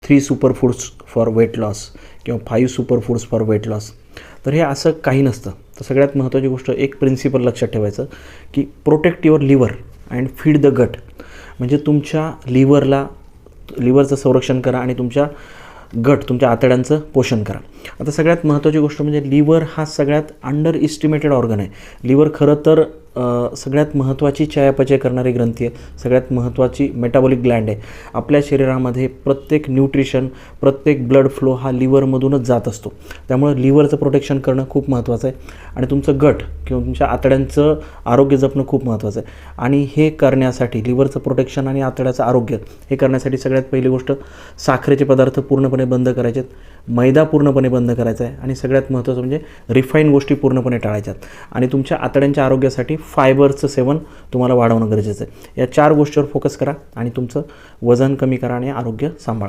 3 super foods for weight loss किंवा 5 super foods for weight loss. तर हे असं काही नसतं. तर सगळ्यात महत्त्वाची गोष्ट एक प्रिन्सिपल लक्षात ठेवायचं की protect your liver and feed the gut. म्हणजे तुमच्या लिव्हरचं संरक्षण करा आणि तुमच्या आतड्यांचं पोषण करा. आता सगळ्यात महत्त्वाची गोष्ट म्हणजे लिव्हर हा सगळ्यात अंडर इस्टिमेटेड ऑर्गन आहे. लिव्हर खरं तर सगळ्यात महत्त्वाची चयापचय करणारी ग्रंथी आहे, सगळ्यात महत्त्वाची मेटाबॉलिक ग्लँड आहे. आपल्या शरीरामध्ये प्रत्येक न्यूट्रिशन, प्रत्येक ब्लड फ्लो हा लिव्हरमधूनच जात असतो. त्यामुळे लिव्हरचं प्रोटेक्शन करणं खूप महत्त्वाचं आहे आणि तुमचं गट किंवा तुमच्या आतड्यांचं आरोग्य जपणं खूप महत्त्वाचं आहे. आणि हे करण्यासाठी लिव्हरचं प्रोटेक्शन आणि आतड्याचं आरोग्य हे करण्यासाठी सगळ्यात पहिली गोष्ट साखरेचे पदार्थ पूर्णपणे बंद करायचे आहेत, मैदा पूर्णपणे बंद करायचा आहे आणि सगळ्यात महत्त्वाचं म्हणजे रिफाईन गोष्टी पूर्णपणे टाळायच्यात. आणि तुमच्या आतड्यांच्या आरोग्यासाठी फायबरचं सेवन तुम्हाला वाढवणं गरजेचं आहे. या 4 गोष्टीवर फोकस करा आणि तुमचं वजन कमी करा आणि आरोग्य सांभाळा.